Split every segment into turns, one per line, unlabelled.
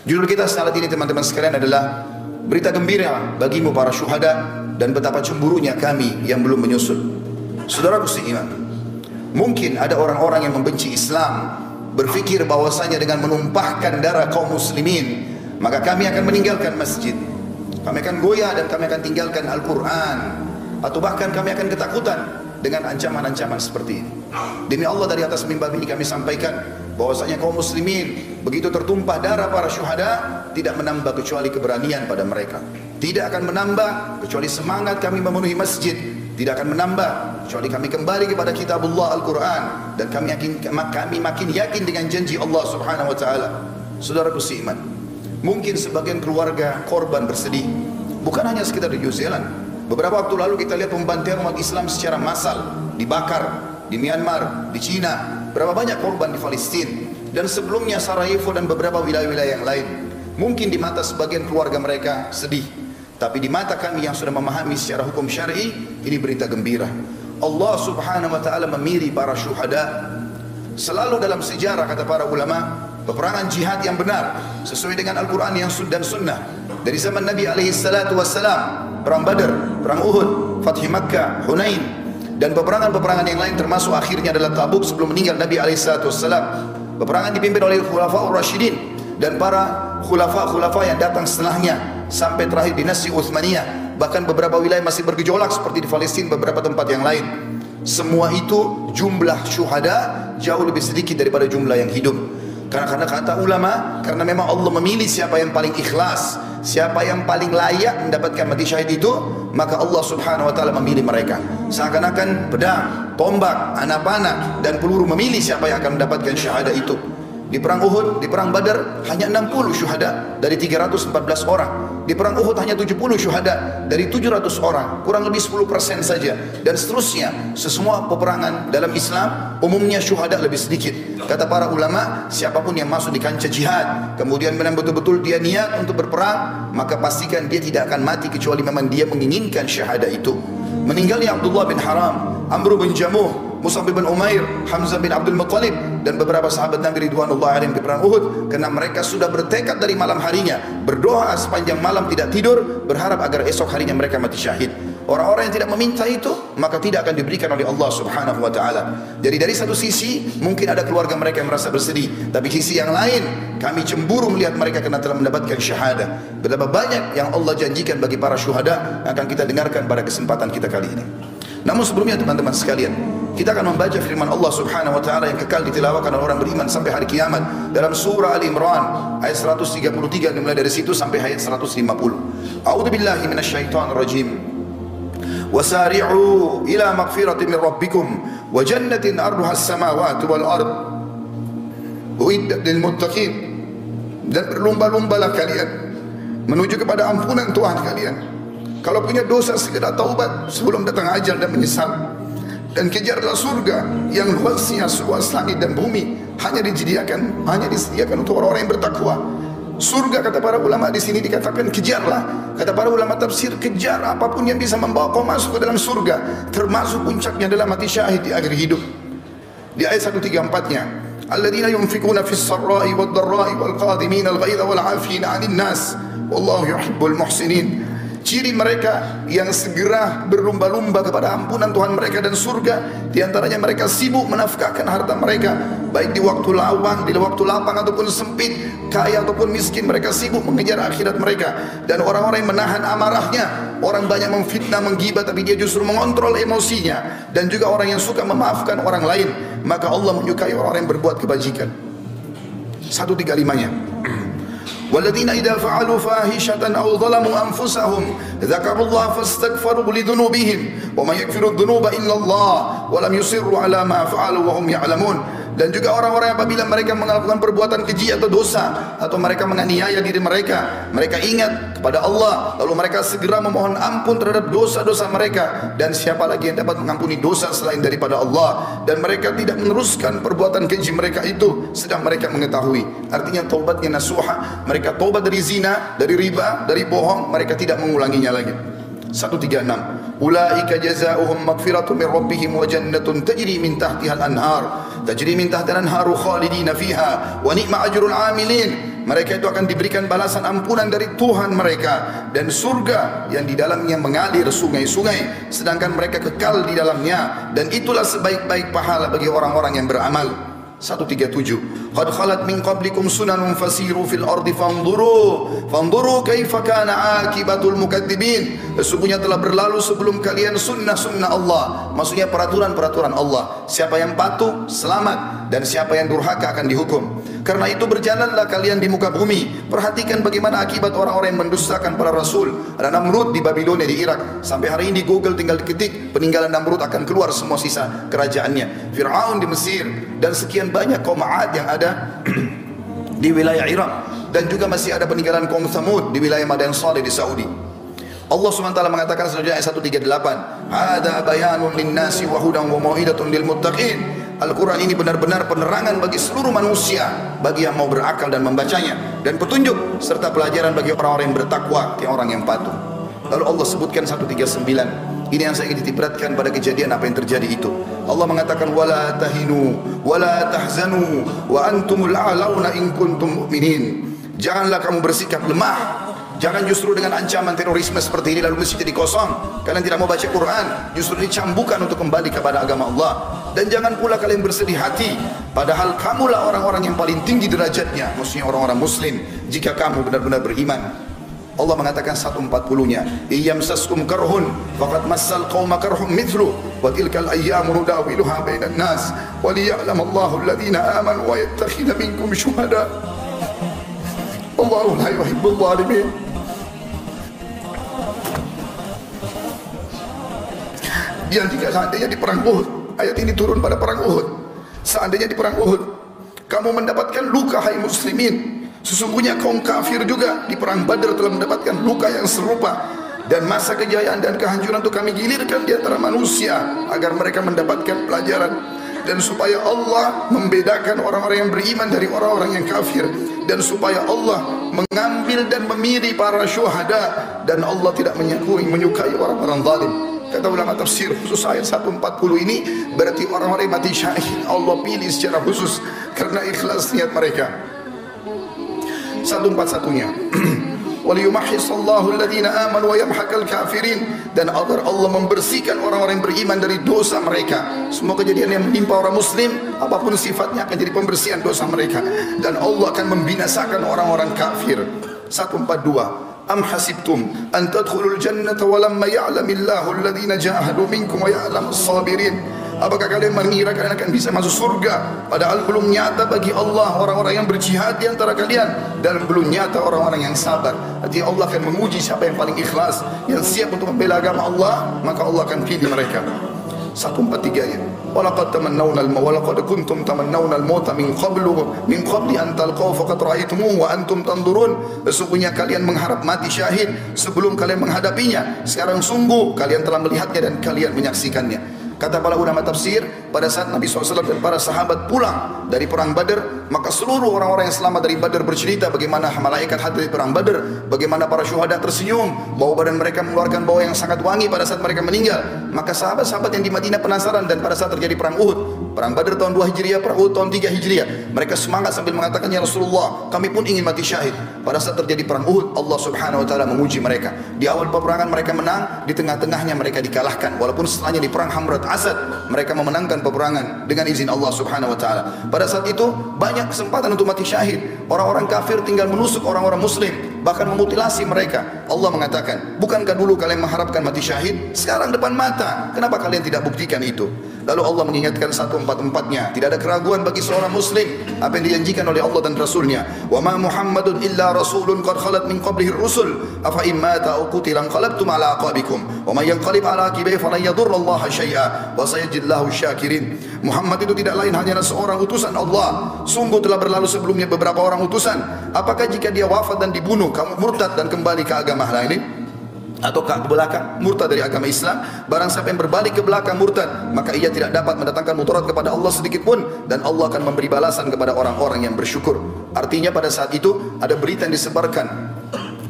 Judul kita saat ini teman-teman sekalian adalah berita gembira bagimu para syuhada dan betapa cemburunya kami yang belum menyusul. Saudaraku seiman, mungkin ada orang-orang yang membenci Islam, berpikir bahwasanya dengan menumpahkan darah kaum muslimin maka kami akan meninggalkan masjid, kami akan goyah dan kami akan tinggalkan Al-Quran, atau bahkan kami akan ketakutan dengan ancaman-ancaman seperti ini. Demi Allah, dari atas mimbar ini kami sampaikan bahwasanya kaum muslimin begitu tertumpah darah para syuhada tidak menambah kecuali keberanian pada mereka, tidak akan menambah kecuali semangat kami memenuhi masjid, tidak akan menambah kecuali kami kembali kepada kitabullah Al-Quran, dan kami makin yakin dengan janji Allah Subhanahu wa taala. Saudaraku seiman, mungkin sebagian keluarga korban bersedih, bukan hanya sekitar di New Zealand. Beberapa waktu lalu kita lihat pembantaian umat Islam secara massal, dibakar di Myanmar, di Cina. Berapa banyak korban di Palestina, dan sebelumnya Sarajevo dan beberapa wilayah-wilayah yang lain. Mungkin di mata sebagian keluarga mereka sedih, tapi di mata kami yang sudah memahami secara hukum syar'i, ini berita gembira. Allah Subhanahu wa taala memilih para syuhada. Selalu dalam sejarah, kata para ulama, peperangan jihad yang benar sesuai dengan Al-Quran yang dan Sunnah dari zaman Nabi alaihi salatu wassalam, perang Badar, perang Uhud, Fathi Makkah, Hunain, dan peperangan-peperangan yang lain, termasuk akhirnya adalah Tabuk sebelum meninggal Nabi alaihi salatu wassalam. Peperangan dipimpin oleh Khulafaur Rasyidin dan para khulafa yang datang setelahnya sampai terakhir dinasti Utsmaniyah. Bahkan beberapa wilayah masih bergejolak seperti di Palestina, beberapa tempat yang lain. Semua itu jumlah syuhada jauh lebih sedikit daripada jumlah yang hidup. Karena kata ulama, karena memang Allah memilih siapa yang paling ikhlas, siapa yang paling layak mendapatkan mati syahid itu, maka Allah Subhanahu wa taala memilih mereka. Seakan-akan pedang, tombak, anak panah dan peluru memilih siapa yang akan mendapatkan syahadah itu. Di perang Uhud, di perang Badar hanya 60 syuhada dari 314 orang. Di perang Uhud hanya 70 syuhada dari 700 orang, kurang lebih 10% saja. Dan seterusnya, semua peperangan dalam Islam umumnya syuhada lebih sedikit. Kata para ulama, siapapun yang masuk di kancah jihad kemudian memang betul-betul dia niat untuk berperang, maka pastikan dia tidak akan mati kecuali memang dia menginginkan syahadah itu. Meninggalnya Abdullah bin Haram, Amr bin Jamuh, Mus'ab bin Umair, Hamzah bin Abdul Muttalib dan beberapa sahabat Nabi ridwanullah alaihim di perang Uhud, karena mereka sudah bertekad dari malam harinya, berdoa sepanjang malam tidak tidur, berharap agar esok harinya mereka mati syahid. Orang-orang yang tidak meminta itu maka tidak akan diberikan oleh Allah Subhanahu wa taala. Jadi dari satu sisi mungkin ada keluarga mereka yang merasa bersedih, tapi sisi yang lain kami cemburu melihat mereka karena telah mendapatkan syahadah. Betapa banyak yang Allah janjikan bagi para syuhada akan kita dengarkan pada kesempatan kita kali ini. Namun sebelumnya teman-teman sekalian, kita akan membaca firman Allah Subhanahu wa taala yang kekal ditilawahkan oleh orang beriman sampai hari kiamat dalam surah Ali Imran ayat 133, dimulai dari situ sampai ayat 150. A'udzubillahi minasyaitonir rajim. Wasari'u ila maghfiratin min rabbikum wa jannatin arduha as-samawati wal ard uiddat lil muttaqin. Dan berlomba-lombalah kalian menuju kepada ampunan Tuhan kalian. Kalau punya dosa segera taubat sebelum datang ajal dan menyesal. Dan kejarlah surga yang luasnya seluas langit dan bumi, hanya disediakan untuk orang-orang yang bertakwa. Surga, kata para ulama di sini dikatakan kejarlah. Kata para ulama tafsir, kejar apapun yang bisa membawa kau masuk ke dalam surga, termasuk puncaknya adalah mati syahid di akhir hidup. Di ayat 134-nya, alladzina yunfikuna fis sarra'i wad dharra'i wal qadhimina al ghaidha wal 'afina 'anil nas wallahu yuhibbul muhsinin. Ciri mereka yang segera berlomba-lomba kepada ampunan Tuhan mereka dan surga, di antaranya mereka sibuk menafkahkan harta mereka, baik di waktu lapang ataupun sempit, kaya ataupun miskin, mereka sibuk mengejar akhirat mereka. Dan orang-orang yang menahan amarahnya, orang banyak memfitnah, menggibah, tapi dia justru mengontrol emosinya, dan juga orang yang suka memaafkan orang lain, maka Allah menyukai orang yang berbuat kebajikan. 135-nya. والذين إذا فعلوا فاحشة أو ظلموا أنفسهم ذكروا الله فاستغفروا لذنوبهم وما يغفر الذنوب إلا الله ولم يصروا على ما فعلوا وهم يعلمون. Dan juga orang-orang apabila mereka melakukan perbuatan keji atau dosa, atau mereka menganiaya diri mereka, mereka ingat kepada Allah, lalu mereka segera memohon ampun terhadap dosa-dosa mereka. Dan siapa lagi yang dapat mengampuni dosa selain daripada Allah? Dan mereka tidak meneruskan perbuatan keji mereka itu sedang mereka mengetahui. Artinya taubatnya nasuha, mereka taubat dari zina, dari riba, dari bohong, mereka tidak mengulanginya lagi. 136. Ulaika jazaohum maghfiratun min rabbihim wa jannatun tajri min tahtiha al-anhar tajri min tahtiha al-anharu khalidina fiha wa ni'ma ajrul 'amilin. mereka itu akan diberikan balasan ampunan dari Tuhan mereka dan surga yang di dalamnya mengalir sungai-sungai, sedangkan mereka kekal di dalamnya, dan itulah sebaik-baik pahala bagi orang-orang yang beramal. 137 Qad khalat min qablikum sunanun fasiru fil ardi fanzuru kaifa kana akibatul mukadzibin. Sesungguhnya telah berlalu sebelum kalian sunnah-sunnah Allah, maksudnya peraturan-peraturan Allah. Siapa yang patuh selamat, dan siapa yang durhaka akan dihukum. Karena itu berjalanlah kalian di muka bumi, perhatikan bagaimana akibat orang-orang yang mendustakan para rasul. Ada Namrud di Babilonia di Irak, sampai hari ini di Google tinggal diketik peninggalan Namrud akan keluar semua sisa kerajaannya. Fir'aun di Mesir, dan sekian banyak kaum Ad yang ada di wilayah Irak, dan juga masih ada peninggalan kaum Thamud di wilayah Madian Saleh di Saudi. Allah SWT mengatakan selanjutnya ayat 138, "Hada bayanun linnasi wa hudan wa mau'idatun lil muttaqin." Al-Quran ini benar-benar penerangan bagi seluruh manusia, bagi yang mau berakal dan membacanya, dan petunjuk serta pelajaran bagi orang-orang yang bertakwa, orang yang patuh. Lalu Allah sebutkan 139. Ini yang saya ingin ditiberatkan pada kejadian apa yang terjadi itu. Allah mengatakan wala tahinu wala tahzanu wa antumul a'launa in kuntum mu'minin. Janganlah kamu bersikap lemah. Jangan justru dengan ancaman terorisme seperti ini lalu masjid jadi kosong. Kalian tidak mau baca Quran, justru dicambukan untuk kembali kepada agama Allah. Dan jangan pula kalian bersedih hati, padahal kamulah orang-orang yang paling tinggi derajatnya, maksudnya orang-orang muslim, jika kamu benar-benar beriman. Allah mengatakan 140-nya, "Iyamsaskum karhun faqad massal qauma karhum mithlu wa tilkal ayyamu nudawiluha bainan nas wa liya'lamallahu alladhina amanu wa yattakhidha minkum syuhada. Wallahu la yuhibbul zalimin." Dan jika seandainya di perang Uhud, ayat ini turun pada perang Uhud, seandainya di perang Uhud kamu mendapatkan luka hai muslimin, sesungguhnya kaum kafir juga di perang Badar telah mendapatkan luka yang serupa, dan masa kejayaan dan kehancuran itu kami gilirkan di antara manusia agar mereka mendapatkan pelajaran, dan supaya Allah membedakan orang-orang yang beriman dari orang-orang yang kafir, dan supaya Allah mengambil dan memilih para syuhada, dan Allah tidak menyukai orang-orang zalim. Kata ulama tafsir, khusus ayat 140 ini berarti orang-orang yang mati syahid Allah pilih secara khusus karena ikhlas niat mereka. 141-nya waliyumahhisallahu alladhina amanu wa yamhaqal kafirin, dan agar Allah membersihkan orang-orang yang beriman dari dosa mereka. Semua kejadian yang menimpa orang muslim apapun sifatnya akan jadi pembersihan dosa mereka, dan Allah akan membinasakan orang-orang kafir. 142 Am hasibtum an tadkhulul jannata wa lamma ya'lamillahu alladhina jahadu minkum wa ya'lamus sabirin. Apakah kalian mengira kalian akan bisa masuk surga padahal belum nyata bagi Allah orang-orang yang berjihad di antara kalian, dan belum nyata orang-orang yang sabar. Artinya Allah akan menguji siapa yang paling ikhlas, yang siap untuk membela agama Allah, maka Allah akan pilih mereka. 143-nya walaqad tamannawna walaqad kuntum tamannawna al-mauta min qabli an talqaw faqad ra'aytumuhu wa antum tanzurun. Sesungguhnya kalian mengharap mati syahid sebelum kalian menghadapinya, sekarang sungguh kalian telah melihatnya dan kalian menyaksikannya. Kata para ulama tafsir, pada saat Nabi SAW dan para sahabat pulang dari perang Badar, maka seluruh orang-orang yang selamat dari Badar bercerita bagaimana malaikat hadir di perang Badar, bagaimana para syuhada tersenyum, bau badan mereka mengeluarkan bau yang sangat wangi pada saat mereka meninggal. Maka sahabat-sahabat yang di Madinah penasaran, dan pada saat terjadi perang Uhud, perang Badar tahun 2 Hijriah, perang Uhud tahun 3 Hijriah, mereka semangat sambil mengatakan, "Ya Rasulullah, kami pun ingin mati syahid." Pada saat terjadi perang Uhud, Allah Subhanahu wa taala menguji mereka. Di awal peperangan mereka menang, di tengah-tengahnya mereka dikalahkan, walaupun setelahnya di perang Hamrat Asad mereka memenangkan peperangan dengan izin Allah Subhanahu wa taala. Pada saat itu banyak kesempatan untuk mati syahid. Orang-orang kafir tinggal menusuk orang-orang muslim, bahkan memutilasi mereka. Allah mengatakan, "Bukankah dulu kalian mengharapkan mati syahid? Sekarang depan mata. Kenapa kalian tidak buktikan itu?" Lalu Allah mengingatkan 144-nya, tidak ada keraguan bagi seorang muslim apa yang dijanjikan oleh Allah dan Rasulnya. "Wa ma Muhammadun illa rasulun qad khalat min qablihi ar-rusul afa in mata aw qutila qalabtum ala aqabikum wa may yanqalib ala aqibihi falan yadurrallaha syai'a wa sayajidullahu syakirin." Muhammad itu tidak lain hanya seorang utusan Allah. Sungguh telah berlalu sebelumnya beberapa orang utusan. Apakah jika dia wafat dan dibunuh kamu murtad dan kembali ke agama lain? Atau ke belakang murtad dari agama Islam? Barang siapa yang berbalik ke belakang murtad, maka ia tidak dapat mendatangkan mudarat kepada Allah sedikit pun, dan Allah akan memberi balasan kepada orang-orang yang bersyukur. Artinya pada saat itu ada berita yang disebarkan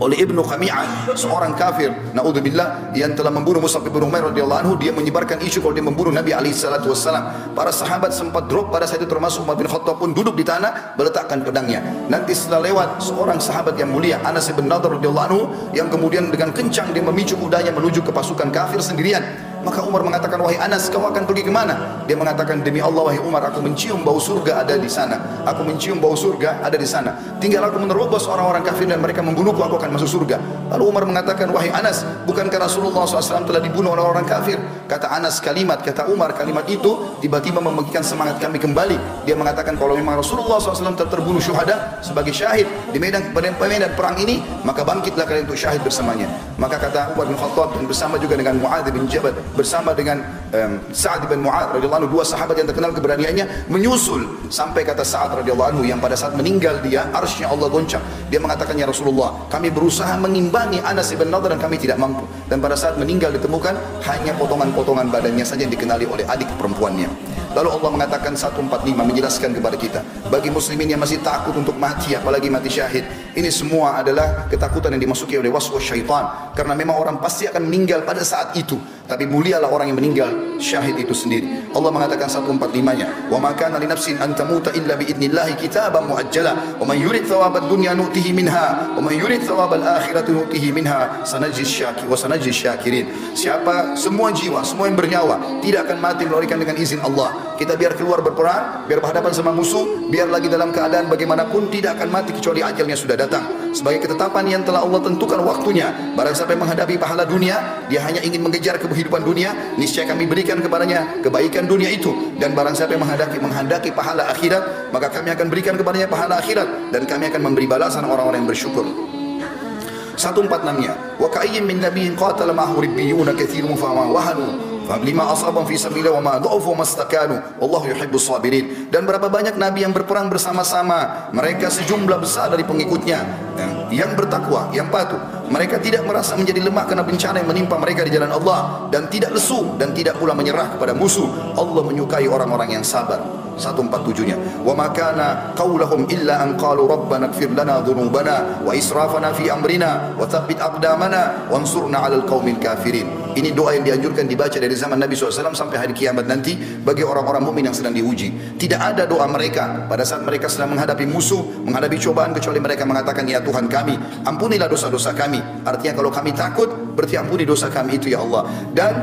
oleh Ibnu Khami'ah, seorang kafir, naudzubillah, yang telah membunuh Mus'ab bin Umair radhiyallahu anhu. Dia menyebarkan isu kalau dia membunuh Nabi alaihi salatu wassalam. Para sahabat sempat drop pada saat itu, termasuk Umar bin Khattab pun duduk di tanah meletakkan pedangnya. Nanti setelah lewat seorang sahabat yang mulia, Anas bin Nadhr radhiyallahu anhu, yang kemudian dengan kencang dia memicu kudanya menuju ke pasukan kafir sendirian. Maka Umar mengatakan, wahai Anas, kau akan pergi kemana? Dia mengatakan, demi Allah wahai Umar, aku mencium bau surga ada di sana. Aku mencium bau surga ada di sana. Tinggal aku menerobos orang-orang kafir dan mereka membunuhku, aku akan masuk surga. Lalu Umar mengatakan, wahai Anas, bukankah Rasulullah SAW telah dibunuh oleh orang kafir? Kata Anas kata Umar kalimat itu tiba-tiba membangkitkan semangat kami kembali. Dia mengatakan, kalau memang Rasulullah SAW telah terbunuh syuhada sebagai syahid di medan perang ini, maka bangkitlah kalian untuk syahid bersamanya. Maka kata Umar bin Khattab, dan bersama juga dengan Mu'adz bin Jabal, bersama dengan Sa'ad bin Mu'adz radhiyallahu anhu, dua sahabat yang terkenal keberaniannya, menyusul sampai kata Sa'ad radhiyallahu anhu, yang pada saat meninggal dia arsy Allah goncang. Dia mengatakan, ya Rasulullah, kami berusaha mengimbangi Anas bin Nadhr dan kami tidak mampu. Dan pada saat meninggal ditemukan hanya potongan-potongan badannya saja yang dikenali oleh adik perempuannya. Lalu Allah mengatakan 145 menjelaskan kepada kita, bagi muslimin yang masih takut untuk mati, apalagi mati syahid, ini semua adalah ketakutan yang dimasuki oleh waswas syaitan. Karena memang orang pasti akan meninggal pada saat itu, tapi mulialah orang yang meninggal syahid itu sendiri. Allah mengatakan 145-nya, wa ma kana li nafsin an tamuta illa bi idnillahi kitaban muajjala, wa man yurid thawabad dunya nu'tihi minha, wa man yurid thawabal akhirati nu'tihi minha, sanajzi syakirin. Siapa, semua jiwa, semua yang bernyawa tidak akan mati melainkan dengan izin Allah. Kita biar keluar berperang, biar berhadapan sama musuh, biar lagi dalam keadaan bagaimanapun tidak akan mati kecuali ajalnya sudah datang. Sebagai ketetapan yang telah Allah tentukan waktunya. Barang siapa yang menghadapi pahala dunia, dia hanya ingin mengejar kehidupan dunia, niscaya kami berikan kepadanya kebaikan dunia itu. Dan barang siapa yang menghendaki pahala akhirat, maka kami akan berikan kepadanya pahala akhirat, dan kami akan memberi balasan orang-orang yang bersyukur. 146-nya, wa ka'ayyin min nabiyyin qatala ma'ahu ribbiyuna katsirun fa ma wahanu lima asabam fi sabilillah wa ma dha'ufu mastakanu wallahu yuhibbus sabirin. Dan berapa banyak nabi yang berperang bersama-sama, mereka sejumlah besar dari pengikutnya yang bertakwa, yang patuh. Mereka tidak merasa menjadi lemah karena bencana yang menimpa mereka di jalan Allah, dan tidak lesu dan tidak pula menyerah kepada musuh. Allah menyukai orang-orang yang sabar. 147-nya, wa ma kana qaulahum illa an qalu rabbana ighfir lana dhunubana wa israfana fi amrina wa tsabbit aqdamana wansurna 'alal qaumil kafirin. Ini doa yang dianjurkan dibaca dari zaman Nabi SAW sampai hari kiamat nanti bagi orang-orang mukmin yang sedang diuji. Tidak ada doa mereka pada saat mereka sedang menghadapi musuh, menghadapi cobaan, kecuali mereka mengatakan, ya Tuhan kami, ampunilah dosa-dosa kami. Artinya kalau kami takut, berarti ampuni dosa kami itu ya Allah. Dan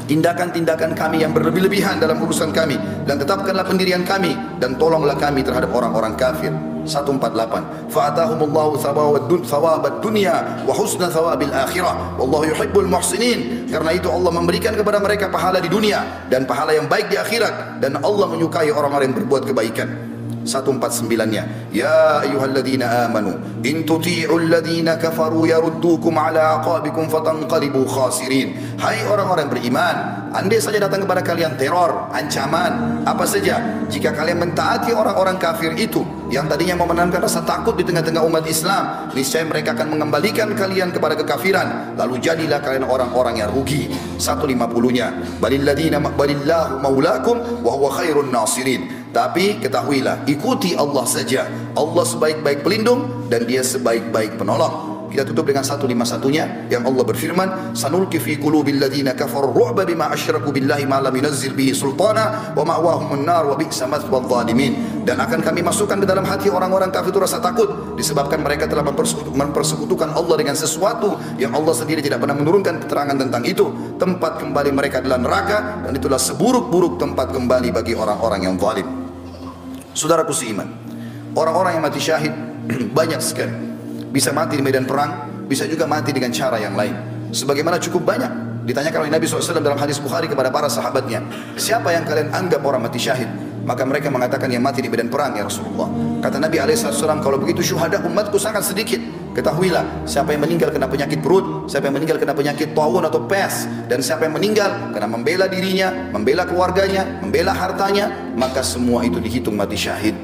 tindakan-tindakan kami yang berlebih-lebihan dalam urusan kami, dan tetapkanlah pendirian kami, dan tolonglah kami terhadap orang-orang kafir. 148, fa'atahumullahu thawabad dunya wa husna thawabil akhirah wallahu yuhibbul muhsinin. Karena itu Allah memberikan kepada mereka pahala di dunia dan pahala yang baik di akhirat, dan Allah menyukai orang-orang yang berbuat kebaikan. 149-nya, ya ayyuhalladzina amanu in tuti'ul ladzina kafaru yaruddukum ala aqabikum fatanqalibu khasirin. Hai orang-orang beriman, andai saja datang kepada kalian teror, ancaman, apa saja, jika kalian mentaati orang-orang kafir itu yang tadinya mau menanamkan rasa takut di tengah-tengah umat Islam, niscaya mereka akan mengembalikan kalian kepada kekafiran, lalu jadilah kalian orang-orang yang rugi. 150-nya, balillahu maulakum wa huwa khairun nasirin. Tapi ketahuilah, ikuti Allah saja. Allah sebaik-baik pelindung dan dia sebaik-baik penolong. Kita tutup dengan 151-nya yang Allah berfirman, sanulqi fi qulubil ladzina kafaru ru'ba bima asyraku billahi ma lam yunazzil bihi sultana wa ma'wahumun nar wa bi'sa mathwal zalimin. Dan akan kami masukkan ke dalam hati orang-orang kafir itu rasa takut disebabkan mereka telah mempersekutukan Allah dengan sesuatu yang Allah sendiri tidak pernah menurunkan keterangan tentang itu. Tempat kembali mereka adalah neraka, dan itulah seburuk-buruk tempat kembali bagi orang-orang yang zalim. Saudaraku seiman, orang-orang yang mati syahid banyak sekali. Bisa mati di medan perang, bisa juga mati dengan cara yang lain. Sebagaimana cukup banyak ditanyakan oleh Nabi SAW dalam hadis Bukhari kepada para sahabatnya, siapa yang kalian anggap orang mati syahid? Maka mereka mengatakan yang mati di medan perang ya Rasulullah. Kata Nabi SAW, kalau begitu syuhada umatku sangat sedikit. Ketahuilah, siapa yang meninggal kena penyakit perut, siapa yang meninggal kena penyakit taun atau pes, dan siapa yang meninggal karena membela dirinya, membela keluarganya, membela hartanya, maka semua itu dihitung mati syahid.